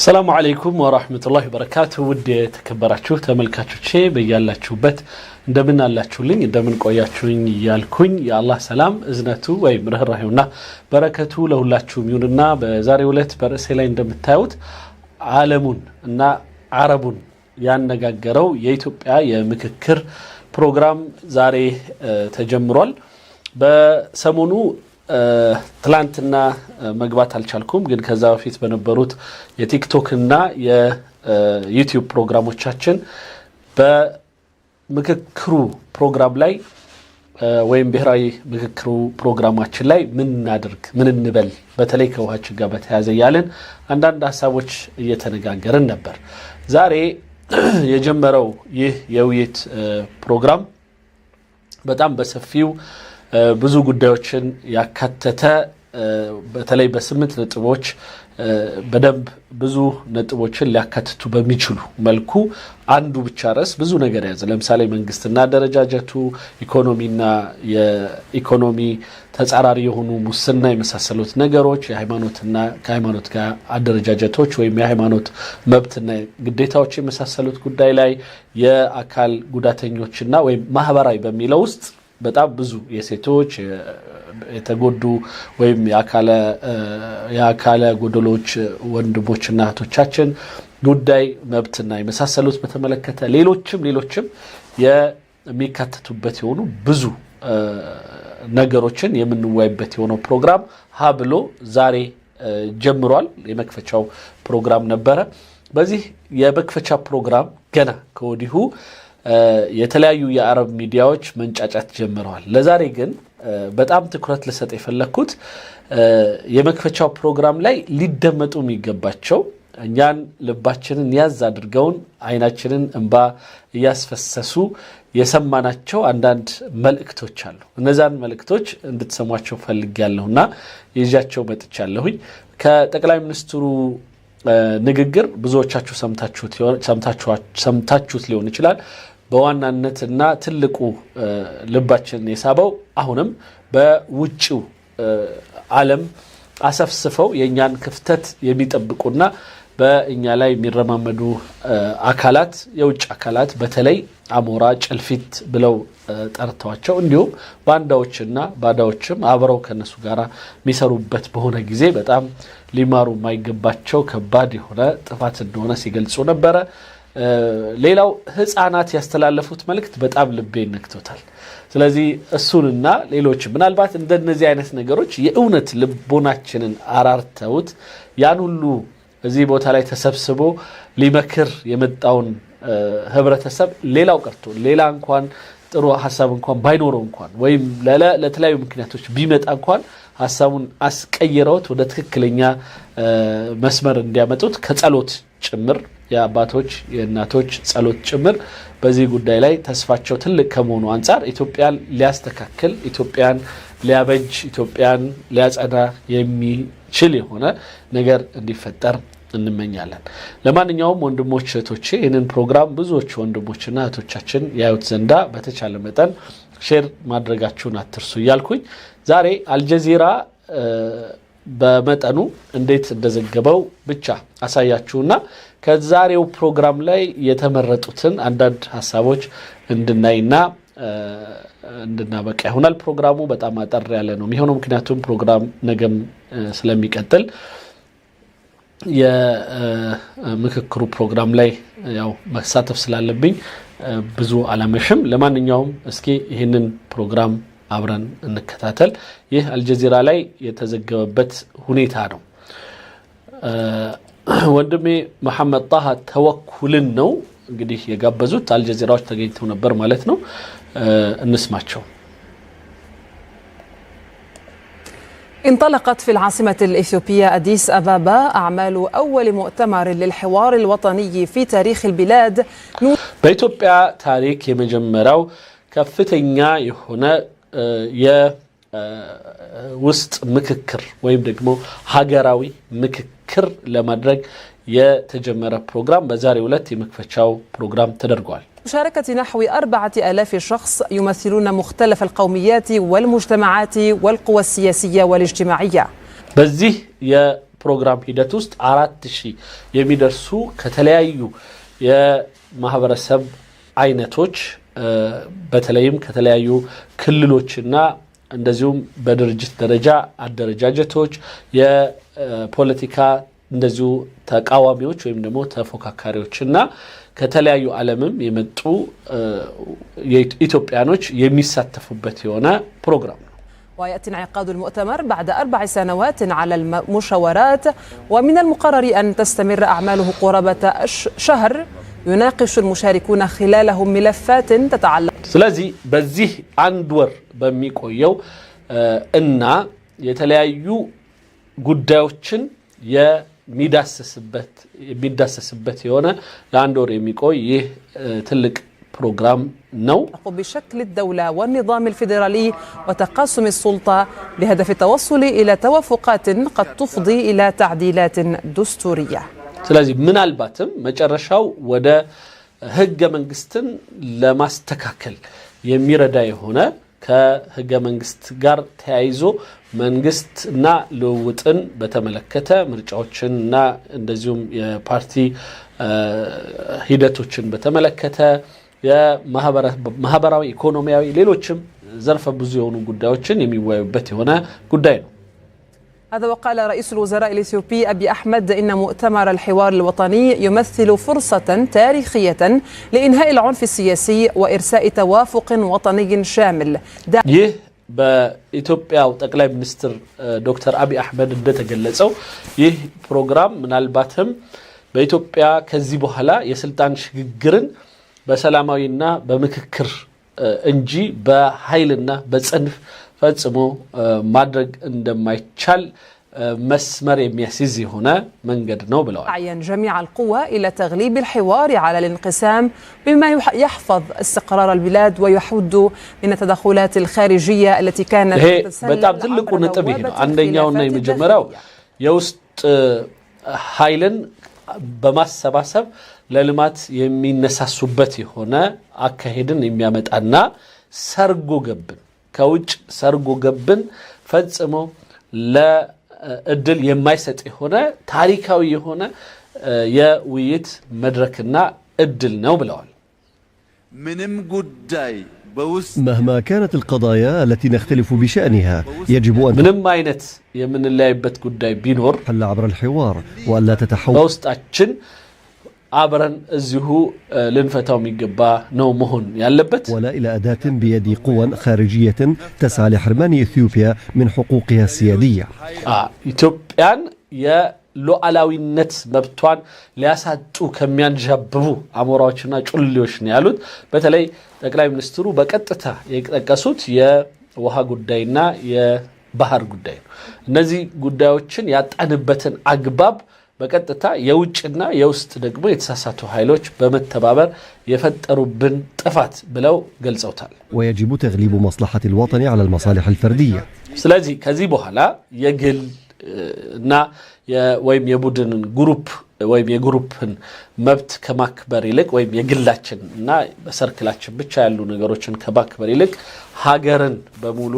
السلام عليكم ورحمة الله وبركاته ودي تكبراتشو تملكاتشو بيالاچوبت እንደምን አላችሁልኝ እንደምን ቆያችሁኝ ያልኩኝ ያ አላህ ሰላም እዝነቱ ወይ ምርህራዩና በረከቱ ለሁላችሁም ይሁንና በዛሬው ዕለት በርዕሴ ላይ እንደምታዩት ዓለሙን እና አረቡን ያነጋገረው የኢትዮጵያ የምክክር ፕሮግራም ዛሬ ተጀምሯል በሰሞኑ ትላንትና መግባት አልቻልኩም ግን ከዛ በፊት በነበሩት የቲክቶክ እና የዩቲዩብ ፕሮግራሞቻችን በምክክሩ ፕሮግራም ላይ ወይም ብሔራዊ ምክክሩ ፕሮግራማችን ላይ ምን እናድርግ ምን እንበል በተለይ ከውሃችን ጋር በተያያዘ ያለን አንዳንድ ሐሳቦች እየተነጋገርን ነበር ዛሬ የጀመረው ይህ የውይይት ፕሮግራም በጣም በሰፊው ብዙ ጉዳዮችን ያካተተ በተለይ በ8 ነጥቦች በደንብ ብዙ ነጥቦችን ሊያካትቱ በሚችሉ መልኩ አንዱ ብቻ ራስ ብዙ ነገር ያዘ ለምሳሌ መንግስትና ደረጃጀቱ ኢኮኖሚና የኢኮኖሚ ተጻራሪ የሆኑ ሙስና የመሳሰሉት ነገሮች የሃይማኖትና ከሃይማኖት ጋር አደረጃጀቶች ወይም የሃይማኖት መብትና ግዴታዎች የመሳሰሉት ጉዳይ ላይ የአካል ጉዳተኞችና ወይም ማህበራዊ በሚለው ውስጥ በጣም ብዙ የሴቶች የተጎዱ ወይም የአካለ ጎደሎች ወንድሞችና እህቶቻችን ጉዳይ መብትና የመሳሰሉት በተመለከተ ሌሎችም የሚካተቱበት የሆኑ ብዙ ነገሮችን የምንወያይበት የሆነው ፕሮግራም ሀብሎ ዛሬ ጀምሯል የመክፈቻው ፕሮግራም ነበረ በዚህ የመክፈቻ ፕሮግራም ገና ከወዲሁ የተለያዩ የአረብ ሚዲያዎች መንጫጫት ጀምረዋል ለዛሬ ግን በጣም ትኩረት ለሰጥ የፈለኩት የመክፈቻው ፕሮግራም ላይ ሊደመጡ የሚገባቸው እኛን ልባችንን ያዝ አድርገውን አይናችንን እንባ ያስፈሰሱ የሰማናቸው አንዳንድ መልእክቶች አሉ እነዛን መልእክቶች እንድትሰሟቸው ፈልጋለሁና ይዣቸው መጥቻለሁኝ ከጠቅላይ ሚኒስትሩ ንግግር ብዙዎቻችሁ ሰምታችሁት ሊሆን ይችላል በዋናነትና ትልቁ ልባችንን የሳበው አሁንም በውጪው ዓለም አሰፍስፈው የኛን ክፍተት የሚጠብቁና በእኛ ላይ የሚረማመዱ አካላት የውጭ አካላት በተለይ አሞራ ጨልፊት ብለው ጠርተዋቸው እንዲሁም ባንዳዎችና ባዳዎችም አብረው ከነሱ ጋራ የሚሰሩበት በሆነ ጊዜ በጣም ሊማሩ የማይገባቸው ከባድ የሆነ ጥፋት እንደሆነ ሲገልጹ ነበረ ሌላው ህፃናት ያስተላለፉት መልእክት በጣም ልቤን ነክቶታል ስለዚህ እሱንና ሌሎች ምናልባት እንደነዚህ አይነት ነገሮች የእውነት ልቦናችንን አራርተውት ያን ሁሉ እዚህ ቦታ ላይ ተሰብስቦ ሊመክር የመጣውን ህብረተሰብ ሌላው ቀርቶ ሌላ እንኳን ጥሩ ሐሳብ እንኳን ባይኖረው እንኳን ወይም ለተለያዩ ምክንያቶች ቢመጣ እንኳን ሐሳቡን አስቀይረውት ወደ ትክክለኛ መስመር እንዲያመጡት ከጸሎት ጭምር የአባቶች የእናቶች ጸሎት ጭምር በዚህ ጉዳይ ላይ ተስፋቸው ትልቅ ከመሆኑ አንፃር ኢትዮጵያን ሊያስተካክል ኢትዮጵያን ሊያበጅ ኢትዮጵያን ሊያጸና የሚችል የሆነ ነገር እንዲፈጠር እንመኛለን ለማንኛውም ወንድሞች እህቶቼ ይህንን ፕሮግራም ብዙዎች ወንድሞችና እህቶቻችን ያዩት ዘንዳ በተቻለ መጠን ሼር ማድረጋችሁን አትርሱ እያልኩኝ ዛሬ አልጀዚራ በመጠኑ እንዴት እንደዘገበው ብቻ አሳያችሁና ከዛሬው ፕሮግራም ላይ የተመረጡትን አንዳንድ ሐሳቦች እንድናይና እንድናበቃ ይሆናል ፕሮግራሙ በጣም አጠር ያለ ነው የሚሆነው ምክንያቱም ፕሮግራም ነገም ስለሚቀጥል የምክክሩ ፕሮግራም ላይ ያው መሳተፍ ስላለብኝ ብዙ አላመሽም ለማንኛውም እስኪ ይሄንን ፕሮግራም አብረን እንከታተል ይህ አልጀዚራ ላይ የተዘገበበት ሁኔታ ነው ወንድሜ መሐመድ ጣሃ ተወኩልን ነው እንግዲህ የጋበዙት አልጀዚራዎች ተገኝተው ነበር ማለት ነው እንስማቸው انطلقت في العاصمة الإثيوبية أديس أبابا أعمال أول مؤتمر للحوار الوطني في تاريخ البلاد بإثيوبيا تاريخ يمجمراو كفتنيا يهونا ውስጥ ምክክር ወይም ደግሞ ሀገራዊ ምክክር ለማድረግ የተጀመረ ፕሮግራም በዛሬው ዕለት የመክፈቻው ፕሮግራም ተደርጓል مشاركة نحو 4000 شخص يمثلون مختلف القوميات والمجتمعات والقوى السياسية والاجتماعية በዚህ ፕሮግራም ሂደት ውስጥ 4000 የሚደርሱ ከተለያዩ የማህበረሰብ አይነቶች በተለይም ከተለያዩ ክልሎችና እንደዚሁም በድርጅት ደረጃ አደረጃጀቶች የፖለቲካ እንደዚሁ ተቃዋሚዎች ወይም ደግሞ ተፎካካሪዎችና ከተለያዩ ዓለምም የመጡ ኢትዮጵያኖች የሚሳተፉበት የሆነ ፕሮግራም ነው። ويأتي انعقاد المؤتمر بعد 4 سنوات على المشاورات ومن المقرر أن تستمر أعماله قرابة شهر يناقش المشاركون خلاله ملفات تتعلق ስለዚህ በዚህ አንድ ወር በሚቆየው እና የተለያዩ ጉዳዮችን የሚዳሰስበት የሆነ ለአንድ ወር የሚቆይ ይህ ትልቅ بروجرام نو بشكل الدولة والنظام الفيدرالي وتقاسم السلطة بهدف التوصل إلى توافقات قد تفضي إلى تعديلات دستورية. ስለዚህ ምናልባትም መጨረሻው ወደ ህገ መንግስትን ለማስተካከል የሚረዳ የሆነ ከህገ መንግስት ጋር ተያይዞ መንግስትና ለውጥን በተመለከተ ምርጫዎችንና እንደዚሁም የፓርቲ ሂደቶችን በተመለከተ የማህበራዊ ኢኮኖሚያዊ ሌሎችም ዘርፈ ብዙ የሆኑ ጉዳዮችን የሚወያዩበት የሆነ ጉዳይ ነው። هذا وقال رئيس الوزراء الإثيوبي أبي أحمد إن مؤتمر الحوار الوطني يمثل فرصة تاريخية لإنهاء العنف السياسي وإرساء توافق وطني شامل. ይህ በኢትዮጵያ ጠቅላይ ሚኒስትር ዶክተር አብይ አህመድ እንደተገለጸው ይህ ፕሮግራም ምናልባትም በኢትዮጵያ ከዚህ በኋላ የስልጣን ሽግግርን በሰላማዊና በምክክር እንጂ በኃይልና በጽንፍ ፈጽሞ ማድረግ እንደማይቻል مسمر يميسيزي هنا من قدرنا بلوان. أعين جميع القوى إلى تغليب الحوار على الانقسام بما يحفظ استقرار البلاد ويحد من التدخلات الخارجية التي كانت بتعبد لكم نتبهنا عندنا يومنا يمجمراو يوست هايلن بماس سباسب للمات يمين نساسوبتي هنا أكهدن يميامت أنا سرقو جبن كوج سرقو جبن فتصمو لا እድል የማይሰጥ ሆነ ታሪካዊ ሆነ የውይይት መድረክና እድል ነው ብለዋል። ምንም ጉዳይ مهما كانت القضايا التي نختلف بشأنها يجب أن ምንም አይነት የምንለያይበት ጉዳይ ቢኖር حل عبر الحوار وألا تتحول በውስጣችን አብረን እዚሁ ልንፈታው የሚገባ ነው መሆን ያለበት ولا إلى أداة بيد قوى خارجية تسعى لحرمان إثيوبيا من حقوقها السيادية. ኢትዮጵያን የሉዓላዊነት መብቷን ሊያሳጡ ከሚያንዣብቡ አሞራዎችና ጩልሌዎች ነው ያሉት። በተለይ ጠቅላይ ሚኒስትሩ በቀጥታ የጠቀሱት የውሃ ጉዳይና የባህር ጉዳይ ነው። እነዚህ ጉዳዮችን ያጣንበትን አግባብ በቀጥታ የውጭና የውስጥ ደግሞ የተሳሳቱ ኃይሎች በመተባበር የፈጠሩብን ጥፋት ብለው ገልጸውታል። ويجب تغليب مصلحة الوطن على المصالح الفردية. ስለዚህ ከዚህ በኋላ የግል እና ወይም የቡድን ግሩፕ ወይም የግሩፕን መብት ከማክበር ይልቅ ወይም የግላችን እና በሰርክላችን ብቻ ያሉ ነገሮችን ከማክበር ይልቅ ሀገርን በሙሉ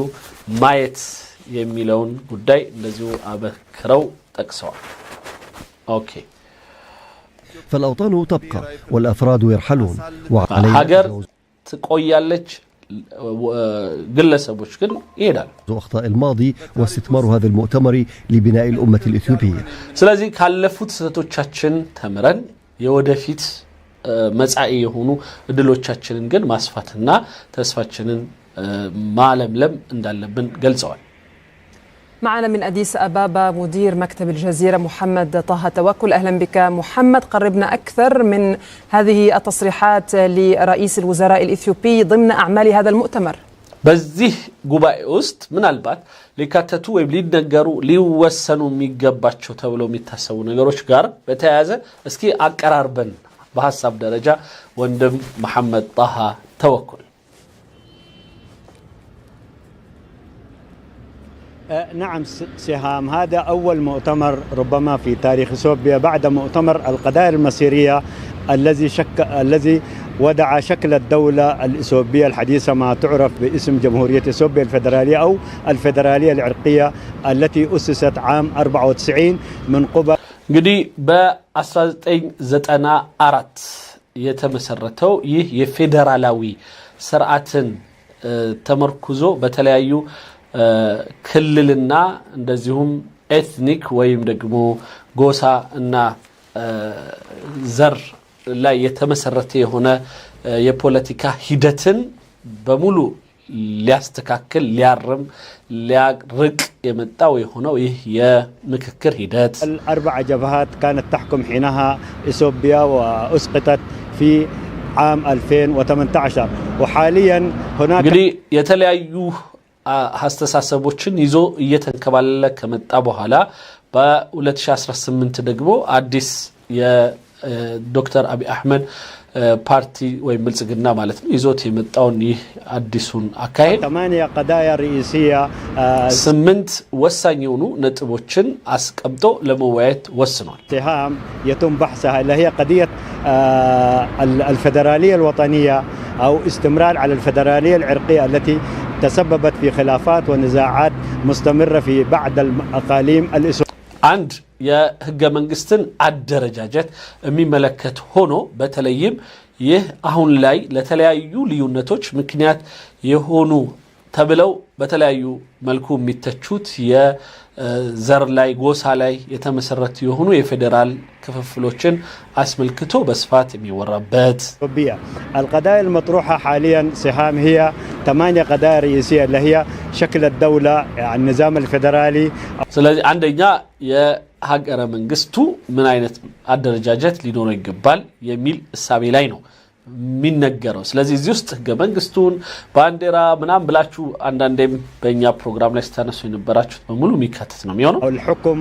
ማየት የሚለውን ጉዳይ እንደዚሁ አበክረው ጠቅሰዋል። اوكي فالاوطان تبقى والافراد يرحلون ሀገር ትቆያለች ግለሰቦች ግን ይሄዳል። اخطاء الماضي واستثمار هذا المؤتمر لبناء الامه الاثيوبيه. ስለዚህ ካለፉት ስህተቶቻችን ተምረን የወደፊት መጻኢ የሆኑ እድሎቻችንን ግን ማስፋትና ተስፋችንን ማለምለም እንዳለብን ገልጸዋል። معنا من أديس أبابا مدير مكتب الجزيرة محمد طه توكل. أهلا بك محمد، قربنا أكثر من هذه التصريحات لرئيس الوزراء الإثيوبي ضمن أعمال هذا المؤتمر. በዚህ ጉባኤ ውስጥ ምናልባት ሊካተቱ ወይም ሊነገሩ ሊወሰኑ የሚገባቸው ተብሎ የሚታሰቡ ነገሮች ጋር በተያያዘ እስኪ አቀራርበን በሐሳብ ደረጃ ወንድም መሐመድ ጣሃ ተወኩል። نعم سهام، هذا أول مؤتمر ربما في تاريخ إثيوبيا بعد مؤتمر القضايا المصيرية الذي وضع شكل الدولة الإثيوبية الحديثة ما تعرف باسم جمهورية إثيوبيا الفيدرالية أو الفيدرالية العرقية التي أسست عام 94 من قبل እንግዲህ በ1994 የተመሰረተው ይህ የፌደራላዊ ስርዓትን ተመርኩዞ በተለያዩ ክልልና እንደዚሁም ኤትኒክ ወይም ደግሞ ጎሳ እና ዘር ላይ የተመሰረተ የሆነ የፖለቲካ ሂደትን በሙሉ ሊያስተካክል ሊያርም ሊያርቅ የመጣው የሆነው ይህ የምክክር ሂደት الأربع جبهات كانت تحكم حينها إثيوبيا وأسقطت في عام 2018 وحاليا هناك እንግዲህ የተለያዩ አስተሳሰቦችን ይዞ እየተንከባለለ ከመጣ በኋላ በ2018 ደግሞ አዲስ የዶክተር አብይ አህመድ ፓርቲ ወይ ብልጽግና ማለት ነው ይዞት የመጣውን ይህ አዲሱን አካሄድ 8 قضايا رئيسية 8 ወሳኝ የሆኑ ነጥቦችን አስቀምጦ ለመወያየት ወስኗል። اتهام يتم بحثها اللي هي قضية الفدرالية الوطنية أو استمرار على الفدرالية العرقية التي تسببت في خلافات ونزاعات مستمرة في بعض الأقاليم الإثيوبية አንድ የህገ መንግስትን አደረጃጀት የሚመለከት ሆኖ በተለይም ይህ አሁን ላይ ለተለያዩ ልዩነቶች ምክንያት የሆኑ ተብለው በተለያዩ መልኩ የሚተቹት የዘር ላይ ጎሳ ላይ የተመሰረቱ የሆኑ የፌደራል ክፍፍሎችን አስመልክቶ በስፋት የሚወራበት القضايا المطروحة حاليا سهام هي 8 قضايا رئيسية اللي هي شكل الدولة النظام الفيدرالي ስለዚህ አንደኛ የሀገረ መንግስቱ ምን አይነት አደረጃጀት ሊኖረው ይገባል የሚል እሳቤ ላይ ነው የሚነገረው። ስለዚህ እዚህ ውስጥ ህገ መንግስቱን ባንዲራ ምናምን ብላችሁ አንዳንዴም በእኛ ፕሮግራም ላይ ስታነሱ የነበራችሁት በሙሉ የሚካተት ነው የሚሆነው። الحكم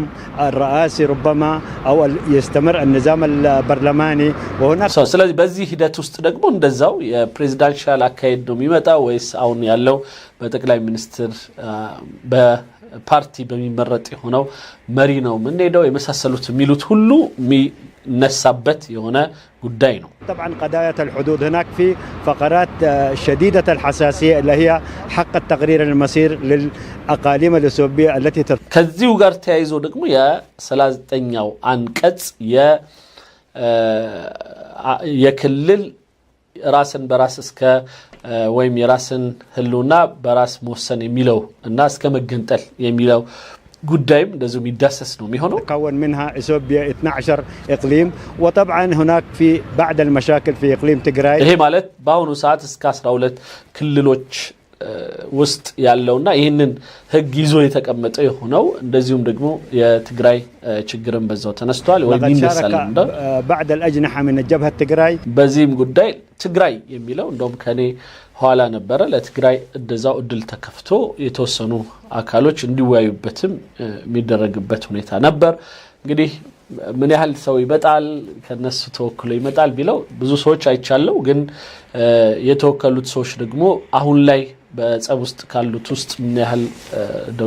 الرئاسي ربما أو يستمر النظام البرلماني وهناك ስለዚህ በዚህ ሂደት ውስጥ ደግሞ እንደዛው የፕሬዚዳንሻል አካሄድ ነው የሚመጣው ወይስ አሁን ያለው በጠቅላይ ሚኒስትር በፓርቲ በሚመረጥ የሆነው መሪ ነው የምንሄደው የመሳሰሉት የሚሉት ሁሉ نسبت يهنا قدينه. طبعا قضايا الحدود هناك في فقرات شديدة الحساسية اللي هي حق التقرير المصير للأقاليم الإثيوبية التي كذي وقرت يعيزو دقمو يا سلازتنياو عنكت يا كلل راسن براس اسك ويم يراسن هلونا براس موسن يميلو الناس كمجنتل يميلو قدام لازم يدسس نوم يهونو تكون منها إثيوبيا 12 إقليم وطبعا هناك في بعض المشاكل في إقليم تجراي هي مالت باونو ساعات اسكاسرا ولت كللوች ውስጥ ያለውና ይሄንን ህግ ይዞ የተቀመጠ የሆነው እንደዚሁም ደግሞ የትግራይ ችግርን በዛው ተነስቷል ወይ ይነሳል እንደ بعد الأجنحة من الجبهة التجراي በዚህም ጉዳይ ትግራይ የሚለው እንደውም ከኔ ኋላ ነበረ ለትግራይ እንደዛው እድል ተከፍቶ የተወሰኑ አካሎች እንዲወያዩበትም የሚደረግበት ሁኔታ ነበር። እንግዲህ ምን ያህል ሰው ይመጣል ከነሱ ተወክሎ ይመጣል ቢለው ብዙ ሰዎች አይቻለው ግን የተወከሉት ሰዎች ደግሞ አሁን ላይ በጸብ ውስጥ ካሉት ውስጥ ምን ያህል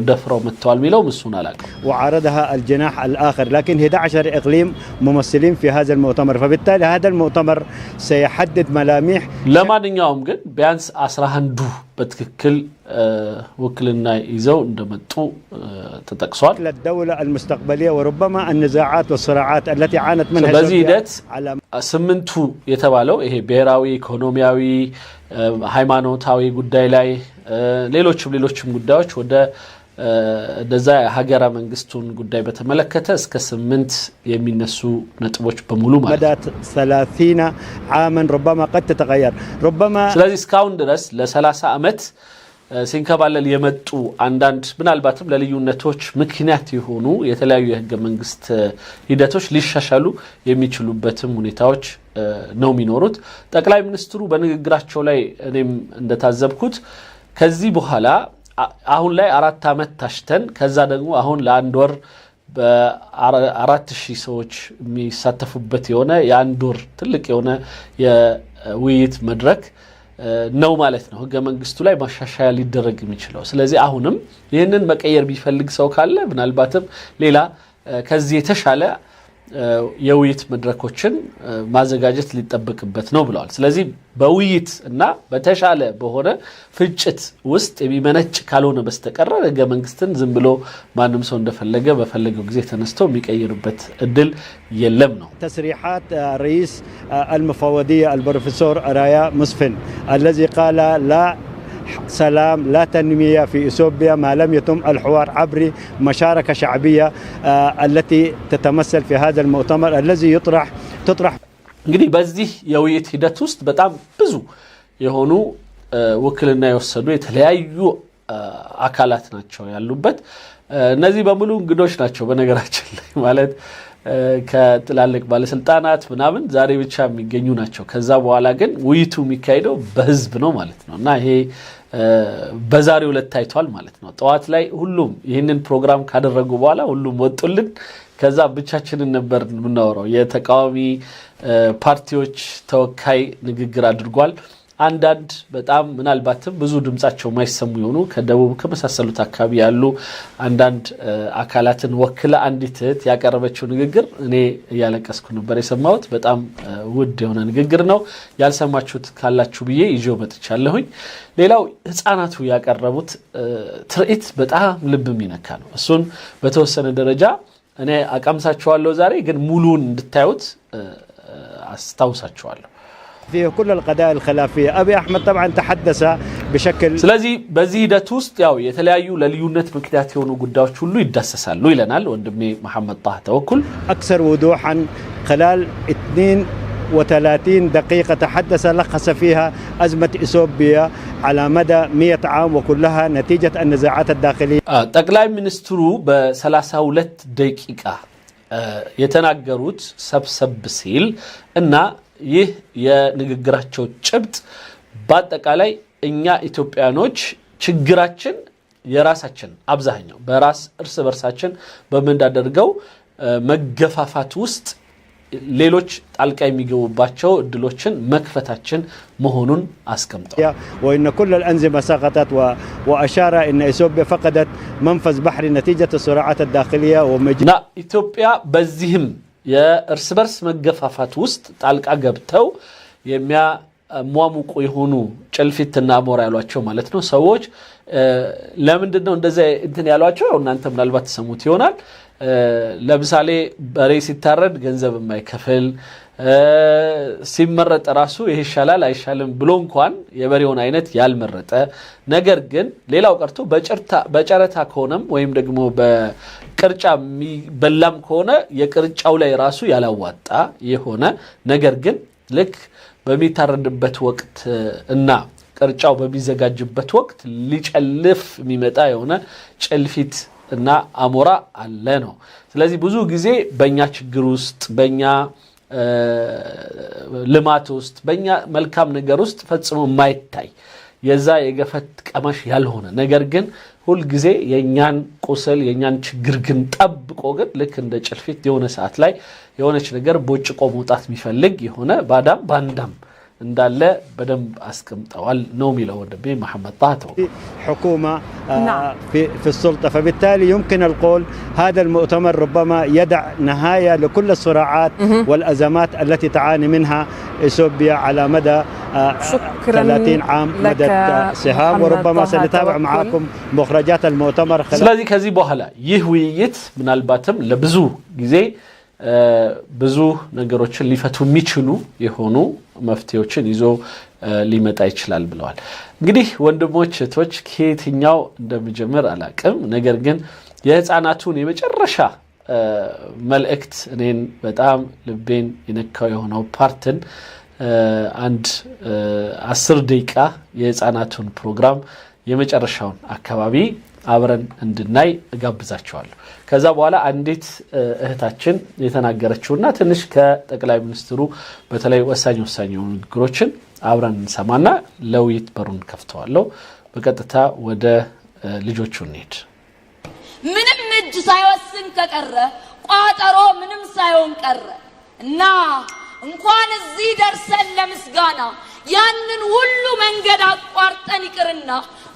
ደፍረው መጥተዋል ሚለው መስኡን አላቀ وعرضها الجناح الآخر لكن 11 إقليم ممثلين في هذا المؤتمر فبالتالي هذا المؤتمر سيحدد ملامح ለማንኛውም ግን ቢያንስ 11 በትክክል وكلنا يزو እንደመጡ ተጠቅሷል للدولة المستقبلية وربما النزاعات والصراعات التي عانت منها በዚህ ሂደት ስምንቱ የተባለው ይሄ ብሔራዊ ኢኮኖሚያዊ ሃይማኖታዊ ጉዳይ ላይ ሌሎችም ጉዳዮች ወደ ደዛ ሀገራ መንግስቱን ጉዳይ በተመለከተ እስከ 8 የሚነሱ ነጥቦች በሙሉ ማለት مدى 30 عاما ربما قد تتغير ربما ስለዚህ እስካሁን ድረስ ለ30 አመት ሲንከባለል የመጡ አንዳንድ ምናልባትም ለልዩነቶች ምክንያት የሆኑ የተለያዩ የህገ መንግስት ሂደቶች ሊሻሻሉ የሚችሉበትም ሁኔታዎች ነው የሚኖሩት። ጠቅላይ ሚኒስትሩ በንግግራቸው ላይ እኔም እንደታዘብኩት ከዚህ በኋላ አሁን ላይ 4 አመት ታሽተን ከዛ ደግሞ አሁን ለአንድ ወር በ4000 ሰዎች የሚሳተፉበት የሆነ የአንድ ወር ትልቅ የሆነ የውይይት መድረክ ነው ማለት ነው ህገ መንግስቱ ላይ ማሻሻያ ሊደረግ የሚችለው። ስለዚህ አሁንም ይሄንን መቀየር ቢፈልግ ሰው ካለ ምናልባትም ሌላ ከዚህ የተሻለ የውይይት መድረኮችን ማዘጋጀት ሊጠበቅበት ነው ብለዋል። ስለዚህ በውይይት እና በተሻለ በሆነ ፍጭት ውስጥ የሚመነጭ ካልሆነ በስተቀር ህገ መንግስትን ዝም ብሎ ማንም ሰው እንደፈለገ በፈለገው ጊዜ ተነስቶ የሚቀይርበት እድል የለም ነው። تسريحات رئيس المفوضية البروفيسور رايا مسفن الذي قال لا سلام لا تنمية في إثيوبيا ما لم يتم الحوار عبر مشاركة شعبية التي تتمثل في هذا المؤتمر الذي تطرح እንግዲህ በዚህ የውይይት ሂደት ውስጥ በጣም ብዙ የሆኑ ወክልና የወሰዱ የተለያዩ አካላት ናቸው ያሉበት። እነዚህ በሙሉ እንግዶች ናቸው በነገራችን ላይ ማለት ከትላልቅ ባለስልጣናት ምናምን ዛሬ ብቻ የሚገኙ ናቸው። ከዛ በኋላ ግን ውይይቱ የሚካሄደው በህዝብ ነው ማለት ነው እና ይሄ በዛሬው ዕለት ታይቷል ማለት ነው። ጠዋት ላይ ሁሉም ይህንን ፕሮግራም ካደረጉ በኋላ ሁሉም ወጡልን። ከዛ ብቻችንን ነበር የምናወራው። የተቃዋሚ ፓርቲዎች ተወካይ ንግግር አድርጓል። አንዳንድ በጣም ምናልባትም ብዙ ድምጻቸው ማይሰሙ የሆኑ ከደቡብ ከመሳሰሉት አካባቢ ያሉ አንዳንድ አካላትን ወክላ አንዲት እህት ያቀረበችው ንግግር እኔ ያለቀስኩ ነበር የሰማሁት። በጣም ውድ የሆነ ንግግር ነው። ያልሰማችሁት ካላችሁ ብዬ ይዤው መጥቻለሁኝ። ሌላው ህፃናቱ ያቀረቡት ትርኢት በጣም ልብ የሚነካ ነው። እሱን በተወሰነ ደረጃ እኔ አቀምሳችኋለሁ ዛሬ ግን ሙሉን እንድታዩት አስታውሳችኋለሁ። في كل القضايا الخلافية أبي أحمد طبعا تحدث بشكل ስለዚህ በዚህ ሂደት ውስጥ ያው የተለያዩ ለልዩነት ምክንያት የሆኑ ጉዳዮች ሁሉ ይዳሰሳሉ ይለናል ወንድሜ መሐመድ ጣህ ተወኩል። أكثر وضوحا خلال 32 دقيقة تحدث لخص فيها أزمة إثيوبيا على مدى 100 عام وكلها نتيجة النزاعات الداخلية. ጠቅላይ ሚኒስትሩ በ32 ደቂቃ የተናገሩት ሰብሰብ ሲል እና ይህ የንግግራቸው ጭብጥ በአጠቃላይ እኛ ኢትዮጵያኖች ችግራችን የራሳችን አብዛኛው በራስ እርስ በርሳችን በመንዳደርገው መገፋፋት ውስጥ ሌሎች ጣልቃ የሚገቡባቸው እድሎችን መክፈታችን መሆኑን አስቀምጠዋል። وإن كل الأنظمة سقطت وأشار إن إثيوبيا فقدت منفذ بحري نتيجة الصراعات الداخلية እና ኢትዮጵያ በዚህም የእርስ በርስ መገፋፋት ውስጥ ጣልቃ ገብተው የሚያሟሙቁ የሆኑ ጭልፊትና አሞራ ያሏቸው ማለት ነው ሰዎች ለምንድን ነው እንደዚህ እንትን ያሏቸው? እናንተ ምናልባት ተሰሙት ይሆናል። ለምሳሌ በሬ ሲታረድ ገንዘብ የማይከፍል ሲመረጥ ራሱ ይሄ ይሻላል አይሻልም ብሎ እንኳን የበሬውን አይነት ያልመረጠ ነገር ግን ሌላው ቀርቶ በጨረታ ከሆነም ወይም ደግሞ በቅርጫ በላም ከሆነ የቅርጫው ላይ ራሱ ያላዋጣ የሆነ ነገር ግን ልክ በሚታረድበት ወቅት እና ቅርጫው በሚዘጋጅበት ወቅት ሊጨልፍ የሚመጣ የሆነ ጭልፊት እና አሞራ አለ ነው። ስለዚህ ብዙ ጊዜ በእኛ ችግር ውስጥ በእኛ ልማት ውስጥ በእኛ መልካም ነገር ውስጥ ፈጽሞ የማይታይ የዛ የገፈት ቀማሽ ያልሆነ ነገር ግን ሁል ጊዜ የኛን ቁስል የኛን ችግር ግን ጠብቆ ግን ልክ እንደ ጭልፊት የሆነ ሰዓት ላይ የሆነች ነገር ቦጭቆ መውጣት የሚፈልግ የሆነ ባዳም ባንዳም እንዳለ በደንብ አስቀምጠዋል ነው የሚለው ወንድሜ መሐመድ ጣህ ተወኩል። حكومة في السلطة فبالتالي يمكن القول هذا المؤتمر ربما يدع نهاية لكل الصراعات والأزمات التي تعاني منها إثيوبيا على مدى 30 عام مدى سهام وربما سنتابع معكم مخرجات المؤتمر. ስለዚህ ከዚህ በኋላ ይህ ውይይት ምናልባትም ለብዙ ጊዜ ብዙ ነገሮችን ሊፈቱ የሚችሉ የሆኑ መፍትሄዎችን ይዞ ሊመጣ ይችላል ብለዋል። እንግዲህ ወንድሞች እህቶች ከየትኛው እንደምጀምር አላቅም። ነገር ግን የህፃናቱን የመጨረሻ መልእክት እኔን በጣም ልቤን የነካው የሆነው ፓርትን አንድ 10 ደቂቃ የህፃናቱን ፕሮግራም የመጨረሻውን አካባቢ አብረን እንድናይ እጋብዛቸዋለሁ። ከዛ በኋላ አንዲት እህታችን የተናገረችውና ትንሽ ከጠቅላይ ሚኒስትሩ በተለይ ወሳኝ የሆኑ ንግግሮችን አብረን እንሰማና ለውይይት በሩን ከፍተዋለሁ። በቀጥታ ወደ ልጆቹ እንሂድ። ምንም እጅ ሳይወስን ከቀረ ቋጠሮ ምንም ሳይሆን ቀረ እና እንኳን እዚህ ደርሰን ለምስጋና ያንን ሁሉ መንገድ አቋርጠን ይቅርና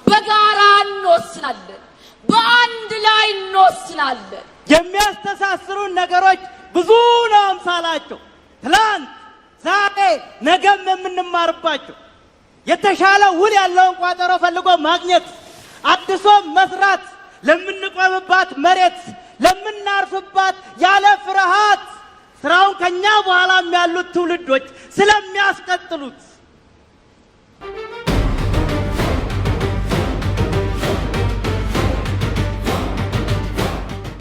በጋራ እንወስናለን፣ በአንድ ላይ እንወስናለን። የሚያስተሳስሩን ነገሮች ብዙ ነው አምሳላቸው ትላንት ዛሬ ነገም የምንማርባቸው የተሻለ ውል ያለውን ቋጠሮ ፈልጎ ማግኘት አድሶ መስራት ለምንቆምባት መሬት ለምናርፍባት ያለ ፍርሃት ስራውን ከኛ በኋላም ያሉት ትውልዶች ስለሚያስቀጥሉት